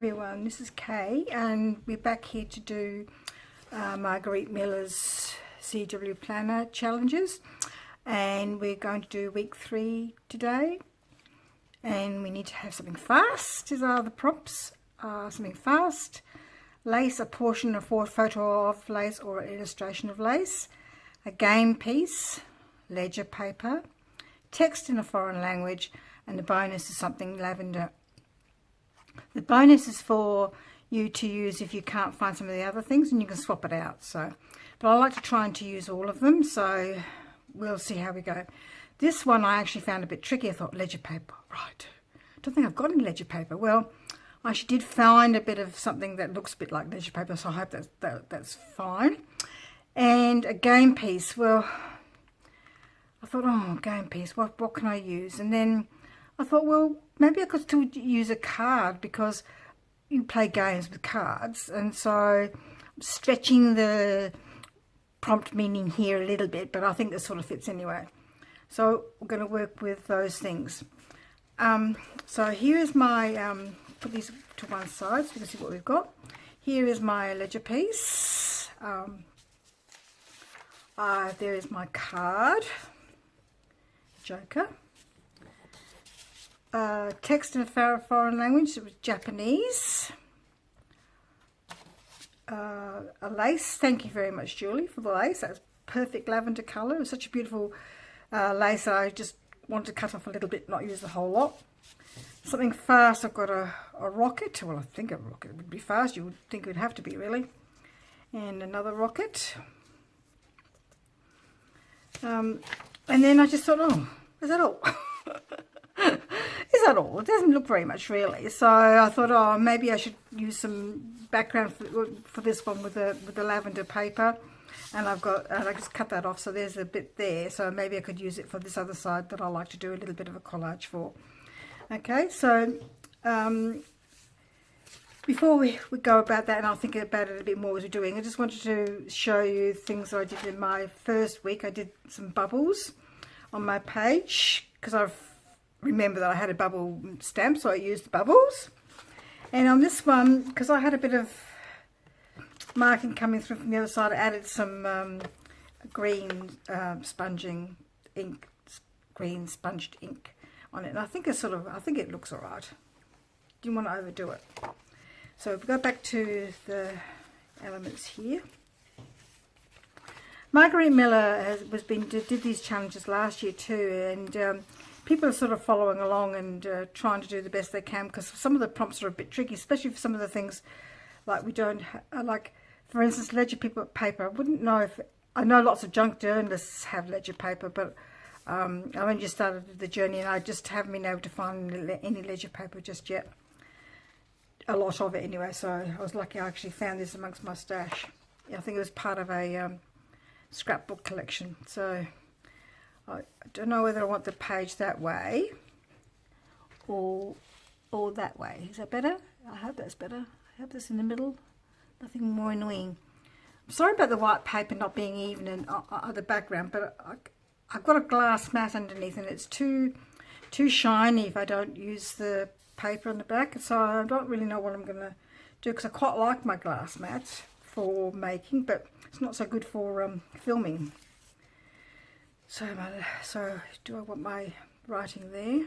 everyone, this is Kay and we're back here to do Margarete Miller's CW Planner challenges, and we're going to do week 3 today, and we need to have something fast. These are the prompts. Something fast, lace, a portion of a photo of lace or an illustration of lace, a game piece, ledger paper, text in a foreign language, and the bonus is something lavender. The bonus is for you to use if you can't find some of the other things, and you can swap it out. So, but I like to try and to use all of them, so we'll see how we go. This one I actually found a bit tricky. I thought ledger paper, right? Don't think I've got any ledger paper. Well, I actually did find a bit of something that looks a bit like ledger paper, so I hope that's fine. And a game piece. Well, I thought, oh, game piece. What can I use? And then I thought, well, maybe I could still use a card, because you play games with cards, and so I'm stretching the prompt meaning here a little bit, but I think this sort of fits anyway. So we're going to work with those things. So here is my, put these to one side so you can see what we've got. Here is my ledger piece. There is my card, Joker. Text in a foreign language, it was Japanese. A lace, thank you very much, Julie, for the lace. That's perfect lavender colour. It was such a beautiful lace that I just wanted to cut off a little bit, not use the whole lot. Something fast, I've got a rocket. Well, I think a rocket would be fast. You would think it would have to be, really. And another rocket. And then I just thought, oh, is that all? Is that all? It doesn't look very much, really. So I thought, oh, maybe I should use some background for this one with the lavender paper. And I just cut that off, so there's a bit there. So maybe I could use it for this other side that I like to do a little bit of a collage for. Okay, so before we go about that, and I'll think about it a bit more as we're doing, I just wanted to show you things that I did in my first week. I did some bubbles on my page, because I've remember that I had a bubble stamp, so I used the bubbles. And on this one, because I had a bit of marking coming through from the other side, I added some green sponging ink, green sponged ink on it. And I think it's I think it looks alright. Didn't want to overdo it. So if we go back to the elements here. Margarete Miller did these challenges last year too, and people are sort of following along and trying to do the best they can, because some of the prompts are a bit tricky, especially for some of the things like we don't like, for instance, ledger paper. I wouldn't know if, I know lots of junk journalists have ledger paper, but I only just started the journey and I just haven't been able to find any ledger paper just yet. A lot of it anyway, so I was lucky I actually found this amongst my stash. I think it was part of a scrapbook collection. So I don't know whether I want the page that way or that way. Is that better? I hope that's better. I hope that's in the middle. Nothing more annoying. I'm sorry about the white paper not being even in the background, but I've got a glass mat underneath and it's too shiny if I don't use the paper on the back. So I don't really know what I'm going to do, because I quite like my glass mats for making, but it's not so good for filming. So do I want my writing there?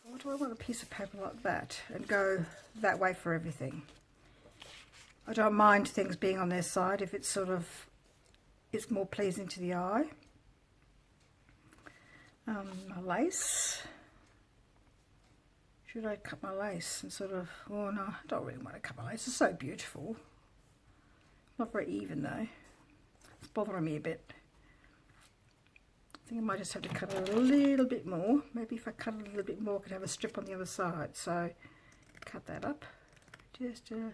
Or do I want a piece of paper like that and go that way for everything? I don't mind things being on their side if it's it's more pleasing to the eye. My lace. Should I cut my lace and oh no, I don't really want to cut my lace. It's so beautiful. Not very even though. It's bothering me a bit. I think I might just have to cut it a little bit more. Maybe if I cut it a little bit more, I could have a strip on the other side. So cut that up. Just a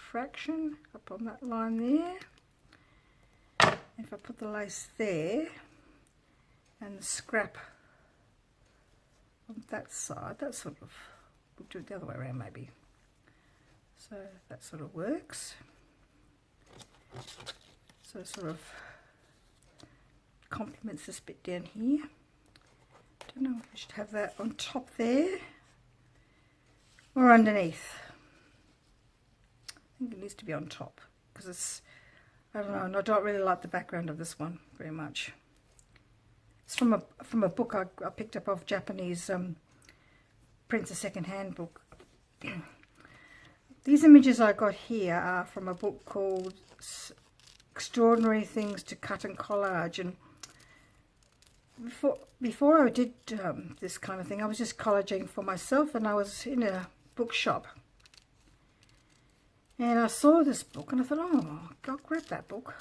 fraction up on that line there. And if I put the lace there and the scrap on that side, we'll do it the other way around maybe. So that sort of works. So it complements this bit down here. Don't know if I should have that on top there or underneath. think it needs to be on top because it's, I don't know, and I don't really like the background of this one very much. It's from a book I picked up of Japanese Princess Second-Hand book. These images I got here are from a book called Extraordinary Things to Cut and Collage, and before I did this kind of thing, I was just collaging for myself, and I was in a bookshop and I saw this book and I thought, oh, I'll grab that book.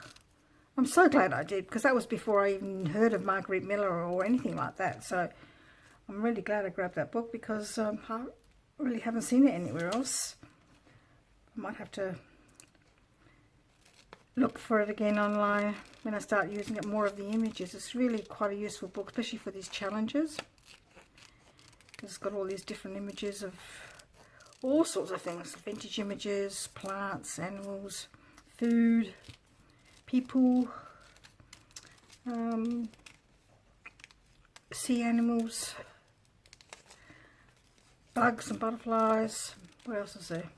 I'm so glad I did, because that was before I even heard of Margarete Miller or anything like that. So I'm really glad I grabbed that book, because I really haven't seen it anywhere else. I might have to look for it again online when I start using it more of the images. It's really quite a useful book, especially for these challenges. It's got all these different images of all sorts of things, vintage images, plants, animals, food, people, sea animals, bugs and butterflies. What else is there?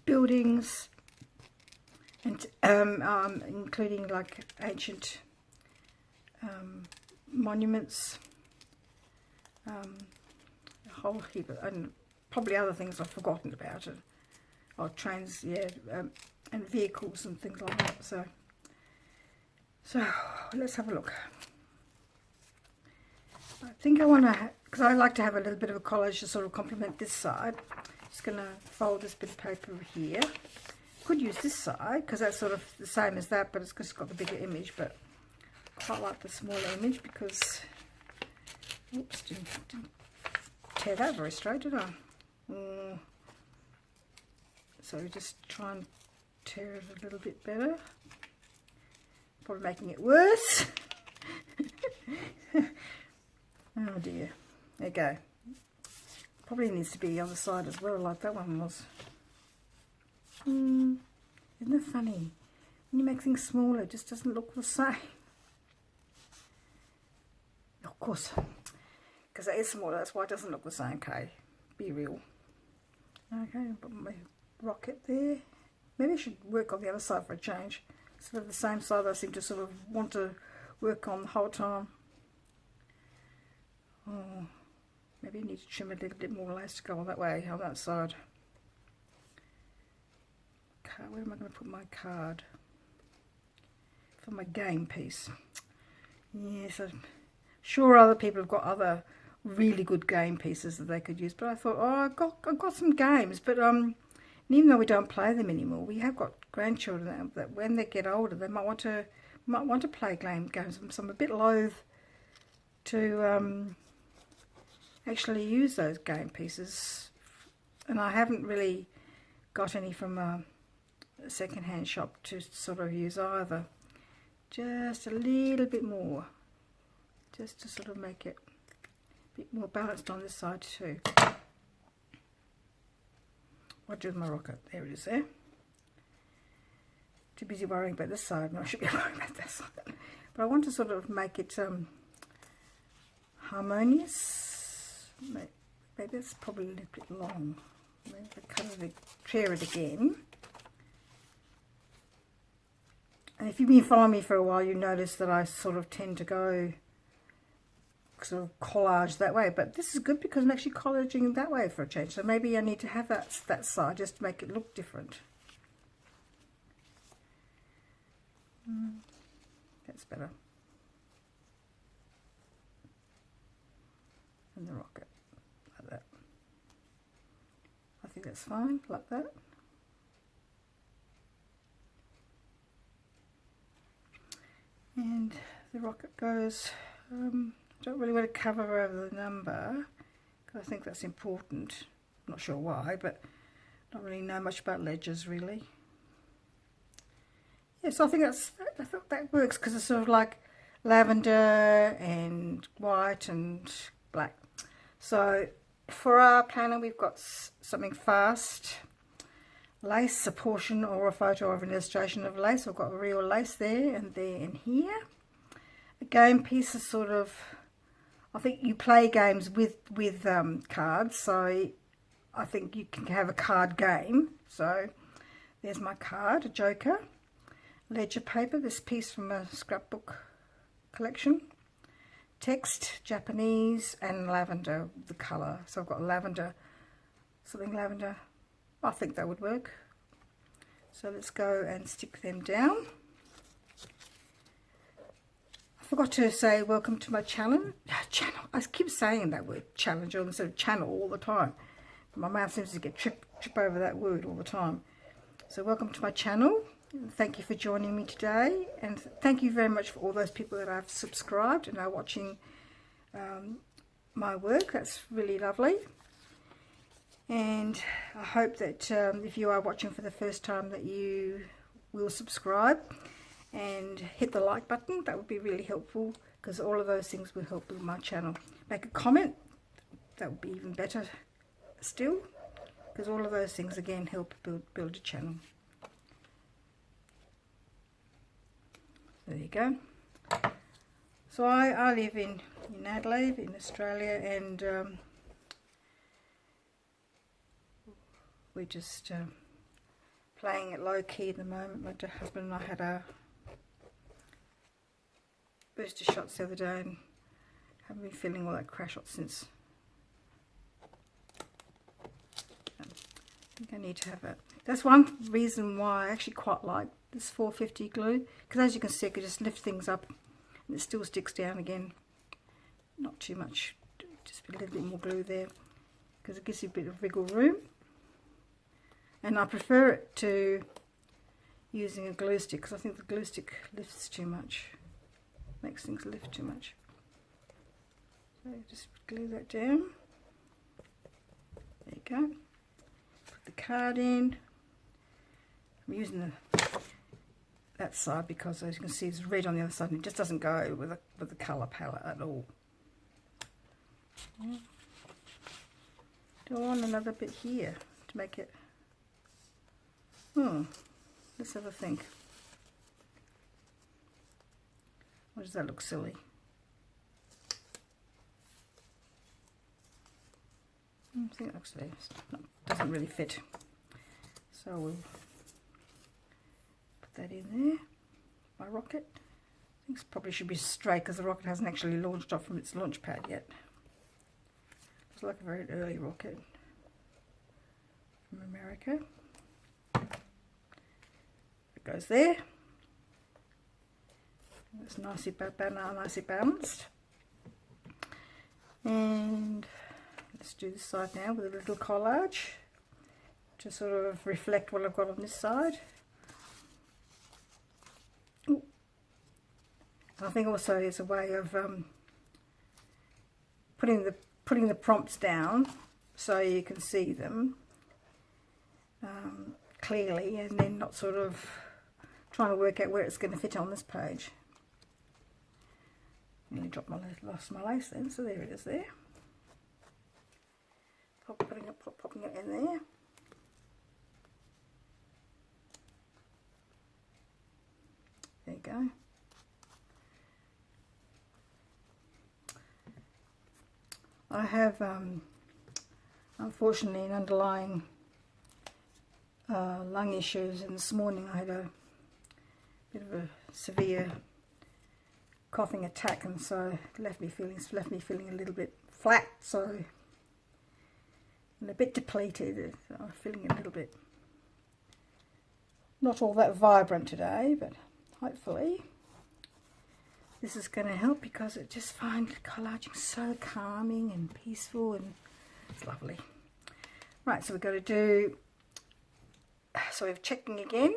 Buildings, and including like ancient monuments, a whole heap of, and probably other things I've forgotten about it, or trains, yeah, and vehicles and things like that. So let's have a look. I think I want to, because I like to have a little bit of a collage to sort of complement this side. Just going to fold this bit of paper over here. Could use this side because that's sort of the same as that, but it's just got the bigger image. But I quite like the smaller image because, oops, didn't tear that very straight, did I? So just try and tear it a little bit better. Probably making it worse. Oh dear. There you go. Probably needs to be the other side as well, like that one was. Isn't it funny? When you make things smaller, it just doesn't look the same. Of course, because it is smaller, that's why it doesn't look the same, okay? Be real. Okay, put my rocket there. Maybe I should work on the other side for a change. Instead of the same side I seem to sort of want to work on the whole time. Oh, maybe I need to trim a little bit more lace to go on that way, on that side. Where am I going to put my card? For my game piece. Yes, I'm sure other people have got other really good game pieces that they could use, but I thought, oh, I've got some games, but even though we don't play them anymore, we have got grandchildren that when they get older, they might want to play games. So I'm a bit loath to actually use those game pieces, and I haven't really got any from a second-hand shop to sort of use either. Just a little bit more, just to sort of make it a bit more balanced on this side too. What do with my rocket? There it is there. Too busy worrying about this side, and I should be worrying about that side. But I want to sort of make it harmonious. Maybe it's probably a little bit long. Maybe I clear it again. And if you've been following me for a while, you notice that I sort of tend to go sort of collage that way. But this is good because I'm actually collaging that way for a change. So maybe I need to have that side just to make it look different. That's better. And the rocket, like that. I think that's fine, like that. And the rocket goes, I don't really want to cover over the number, because I think that's important. I'm not sure why, but I don't really know much about ledgers, really. Yes, I think that works, because it's sort of like lavender and white and black. So for our planner, we've got something fast. Lace, a portion or a photo of an illustration of lace. I've got a real lace there and there and here. A game piece is sort of, I think you play games with cards, so I think you can have a card game. So There's my card, a joker, ledger paper, this piece from a scrapbook collection, text, Japanese, and lavender, the colour. So I've got lavender, something lavender. I think that would work. So let's go and stick them down. I forgot to say welcome to my channel. I keep saying that word, challenge, instead of channel all the time. My mouth seems to get trip over that word all the time. So welcome to my channel. Thank you for joining me today, and thank you very much for all those people that have subscribed and are watching my work. That's really lovely. And I hope that if you are watching for the first time, that you will subscribe and hit the like button. That would be really helpful, because all of those things will help build my channel. Make a comment, that would be even better still, because all of those things again help build a channel. There you go. So I live in Adelaide in Australia, and we're just playing it low key at the moment. My husband and I had a booster shots the other day and haven't been feeling all that crash hot since. I think I need to have it. That's one reason why I actually quite like this 450 glue, because as you can see, I can just lift things up and it still sticks down again. Not too much, just a little bit more glue there, because it gives you a bit of wiggle room. And I prefer it to using a glue stick, because I think the glue stick lifts too much, makes things lift too much. So just glue that down. There you go. Put the card in. I'm using that side because, as you can see, there's red on the other side, and it just doesn't go with the colour palette at all. Yeah. Do I want another bit here to make it? Let's have a think. Or does that look silly? I think it looks silly. Doesn't really fit. So we'll put that in there. My rocket. I think it probably should be straight, because the rocket hasn't actually launched off from its launch pad yet. It's like a very early rocket from America. Goes there. It's nicely balanced. And let's do this side now with a little collage to sort of reflect what I've got on this side. Ooh. I think also it's a way of putting the prompts down so you can see them clearly, and then not sort of trying to work out where it's going to fit on this page. Nearly lost my lace then, so there it is there. Popping it in there. There you go. I have unfortunately an underlying lung issues, and this morning I had a bit of a severe coughing attack, and so it left me feeling a little bit flat, so and a bit depleted. I'm feeling a little bit not all that vibrant today, but hopefully this is going to help, because I just find collaging so calming and peaceful, and it's lovely. Right, so we're going to do, so we're checking again,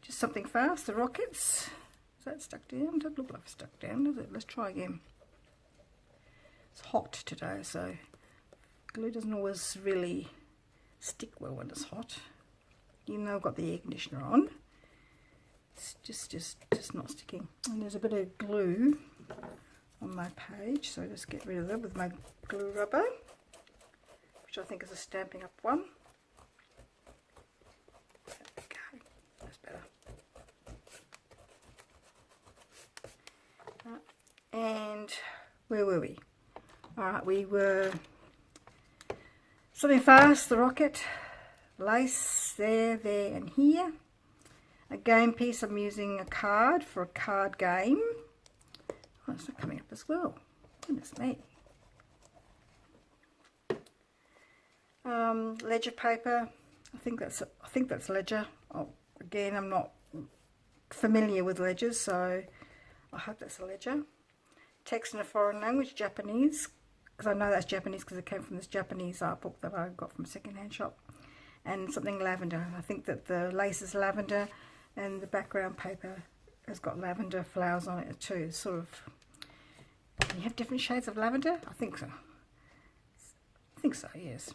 just something fast, the rockets. Is that stuck down? Doesn't look like it's stuck down, does it? Let's try again. It's hot today, so glue doesn't always really stick well when it's hot. Even though I've got the air conditioner on, it's just not sticking. And there's a bit of glue on my page, so just get rid of that with my glue rubber, which I think is a Stampin' Up one. There we go. That's better. And where were we? Alright, we were something fast, the rocket, lace, there, and here. A game piece, I'm using a card for a card game. Oh, it's not coming up as well. Goodness me. Ledger paper. I think that's ledger. Oh, again, I'm not familiar with ledgers, so I hope that's a ledger. Text in a foreign language, Japanese, because I know that's Japanese because it came from this Japanese art book that I got from a second-hand shop. And something lavender. I think that the lace is lavender, and the background paper has got lavender flowers on it too. Sort of. Can you have different shades of lavender? I think so. Yes.